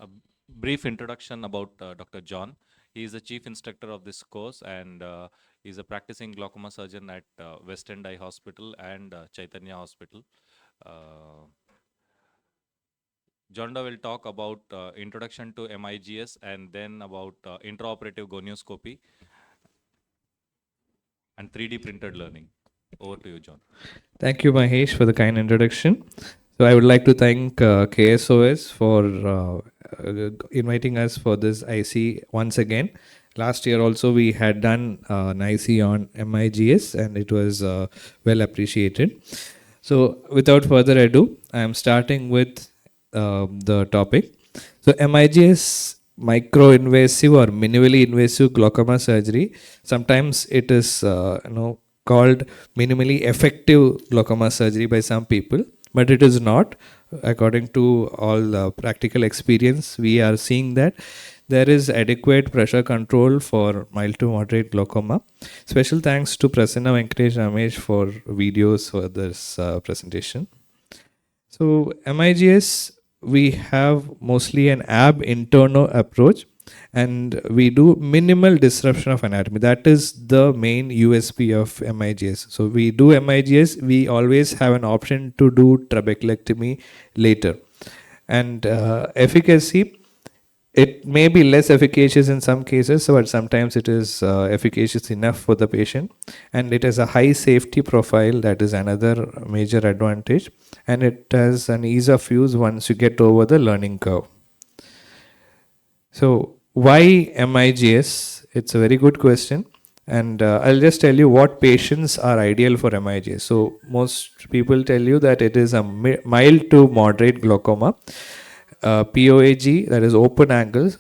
a brief introduction about Dr. John. He is the chief instructor of this course, and he's a practicing glaucoma surgeon at West End Eye Hospital and Chaitanya Hospital. Jonda will talk about introduction to MIGS and then about intraoperative gonioscopy and 3D printed learning. Over to you, John. Thank you, Mahesh, for the kind introduction. So I would like to thank KSOS for inviting us for this IC once again. Last year also we had done an IC on MIGS and it was well appreciated. So without further ado, I am starting with the topic. So MIGS, micro-invasive or minimally invasive glaucoma surgery. Sometimes it is called minimally effective glaucoma surgery by some people, but it is not. According to all practical experience, we are seeing that there is adequate pressure control for mild to moderate glaucoma. Special thanks to Prasanna Venkatesh Ramesh for videos for this presentation. So MIGS, we have mostly an ab interno approach and we do minimal disruption of anatomy. That is the main USP of MIGS. So we do MIGS, we always have an option to do trabeculectomy later. And efficacy, it may be less efficacious in some cases, but sometimes it is efficacious enough for the patient. And it has a high safety profile, that is another major advantage. And it has an ease of use once you get over the learning curve. So why MIGS? It's a very good question. And I'll just tell you what patients are ideal for MIGS. So most people tell you that it is a mild to moderate glaucoma. POAG, that is open angles,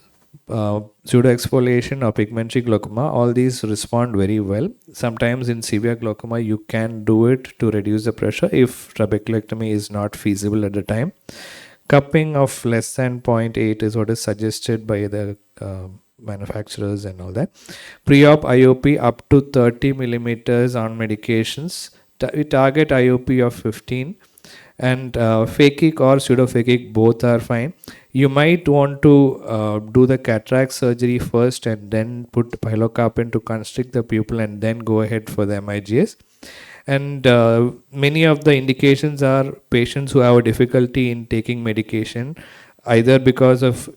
pseudoexfoliation or pigmentary glaucoma, all these respond very well. Sometimes in severe glaucoma, you can do it to reduce the pressure if trabeculectomy is not feasible at the time. Cupping of less than 0.8 is what is suggested by the manufacturers and all that. Pre-op IOP up to 30 millimeters on medications. We target IOP of 15. And phakic or pseudophakic, both are fine. You might want to do the cataract surgery first and then put pilocarpine to constrict the pupil and then go ahead for the MIGS. And many of the indications are patients who have a difficulty in taking medication, either because of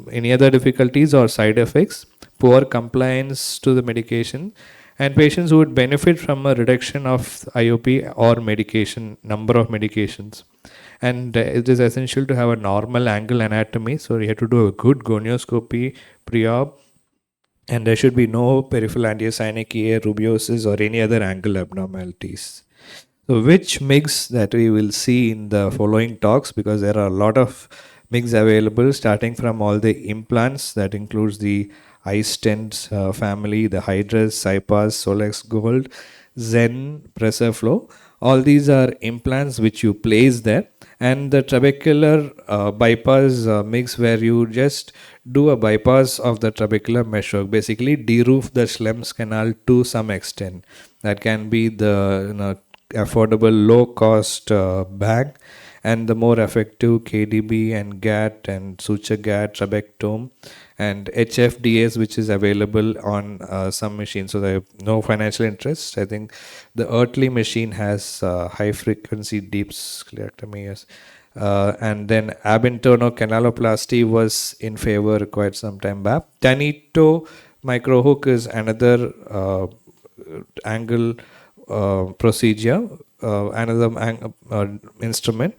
any other difficulties or side effects, poor compliance to the medication, and patients who would benefit from a reduction of IOP or medication, number of medications. And it is essential to have a normal angle anatomy. So you have to do a good gonioscopy pre-op. And there should be no peripheral angiocyanic EA, rubiosis or any other angle abnormalities. So which MIGS that we will see in the following talks, because there are a lot of MIGS available, starting from all the implants, that includes the iStent family, the Hydrus, Cypass, Solex Gold, Zen, PresserFlow. All these are implants which you place there. And the trabecular bypass MIGS, where you just do a bypass of the trabecular meshwork, basically deroof the Schlemm's canal to some extent. That can be the affordable low-cost bag, and the more effective KDB and GAT and suture GAT, trabectome, and HFDS, which is available on some machines. So there are no financial interest. I think the Earthly machine has high frequency deep sclerectomy. Yes. And then ab interno canaloplasty was in favor quite some time back. Tanito microhook is another angle procedure, another instrument,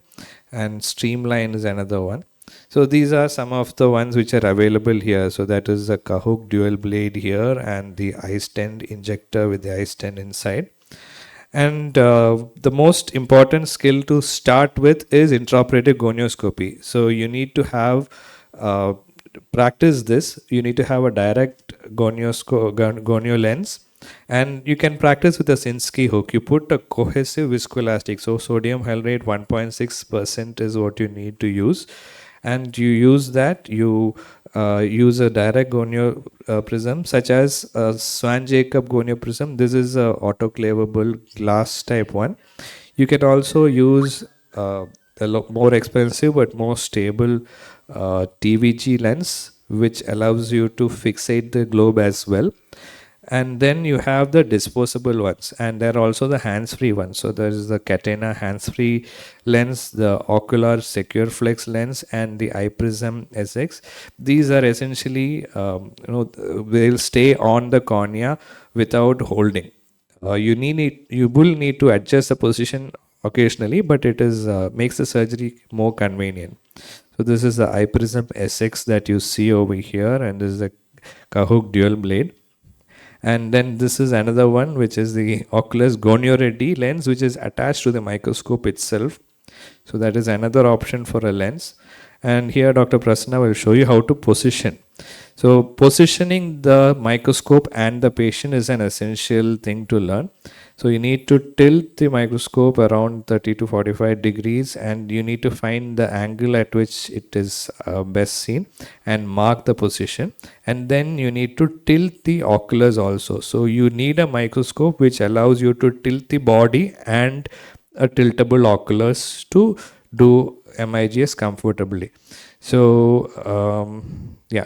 and streamline is another one. So these are some of the ones which are available here. So that is the Cahook dual blade here and the iStent injector with the iStent inside. And the most important skill to start with is intraoperative gonioscopy. So you need to have practice this. You need to have a direct gonio lens. And you can practice with a Sinskey hook. You put a cohesive viscoelastic. So sodium hyalurate 1.6% is what you need to use. And you use that. You use a direct gonio prism, such as a Swan-Jacob gonio prism. This is a autoclavable glass type one. You can also use the more expensive but more stable TVG lens, which allows you to fixate the globe as well. And then you have the disposable ones, and there are also the hands-free ones. So there is the Catena hands-free lens, the ocular secure flex lens, and the eye prism SX. These are essentially they'll stay on the cornea without holding. You will need to adjust the position occasionally, but it is makes the surgery more convenient. So this is the eye prism SX that you see over here, and this is the Kahook dual blade. And then this is another one, which is the Oculus Gonio Reddy lens, which is attached to the microscope itself. So that is another option for a lens. And here Dr. Prasanna will show you how to position. So positioning the microscope and the patient is an essential thing to learn. So you need to tilt the microscope around 30 to 45 degrees, and you need to find the angle at which it is best seen and mark the position. And then you need to tilt the oculars also. So you need a microscope which allows you to tilt the body and a tiltable oculars to do MIGS comfortably. So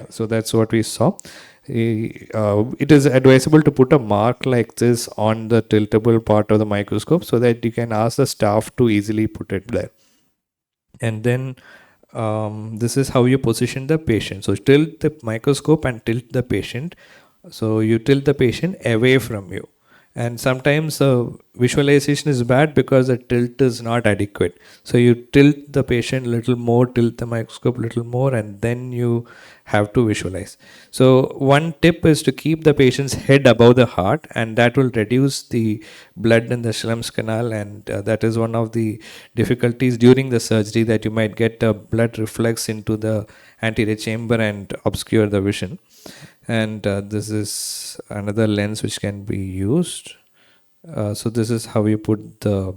so that's what we saw. It is advisable to put a mark like this on the tiltable part of the microscope so that you can ask the staff to easily put it there. And then this is how you position the patient. So tilt the microscope and tilt the patient. So you tilt the patient away from you. And sometimes visualization is bad because the tilt is not adequate. So you tilt the patient a little more, tilt the microscope a little more, and then you have to visualize. So one tip is to keep the patient's head above the heart, and that will reduce the blood in the Schlem's canal. And that is one of the difficulties during the surgery, that you might get a blood reflex into the anterior chamber and obscure the vision. And this is another lens which can be used. So this is how you put the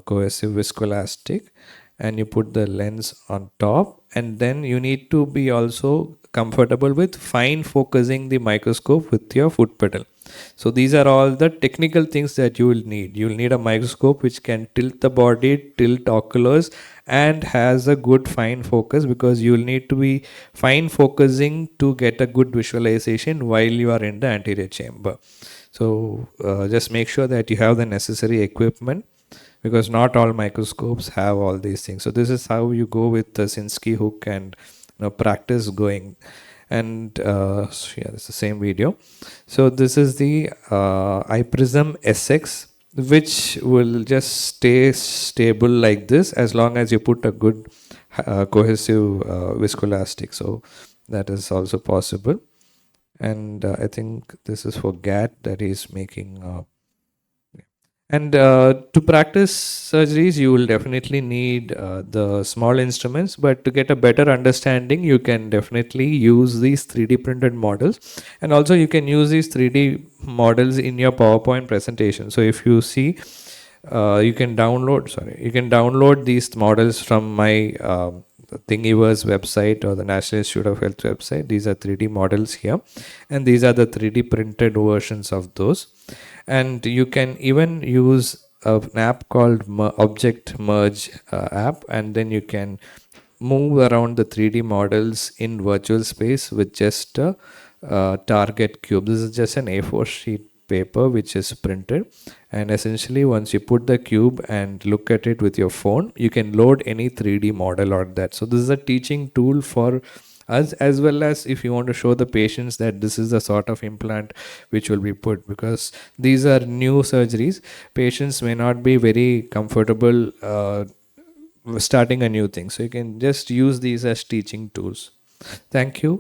cohesive viscoelastic, and you put the lens on top, and then you need to be also comfortable with fine focusing the microscope with your foot pedal. So these are all the technical things that you will need. You will need a microscope which can tilt the body, tilt oculars, and has a good fine focus, because you will need to be fine focusing to get a good visualization while you are in the anterior chamber. So just make sure that you have the necessary equipment, because not all microscopes have all these things. So this is how you go with the Sinskey hook and practice going. And this is the same video. So this is the eye prism SX, which will just stay stable like this as long as you put a good cohesive viscoelastic. So that is also possible. And I think this is for GAT that is making. And to practice surgeries, you will definitely need the small instruments, but to get a better understanding, you can definitely use these 3D printed models. And also you can use these 3D models in your PowerPoint presentation. So if you see, you can download these models from my Thingiverse website or the National Institute of Health website. These are 3D models here, and these are the 3D printed versions of those. And you can even use an app called Object Merge app, and then you can move around the 3D models in virtual space with just a target cube. This is just an A4 sheet paper which is printed, and essentially once you put the cube and look at it with your phone, you can load any 3D model on that. So this is a teaching tool for us, as well as if you want to show the patients that this is the sort of implant which will be put, because these are new surgeries. Patients may not be very comfortable starting a new thing, so you can just use these as teaching tools. Thank you.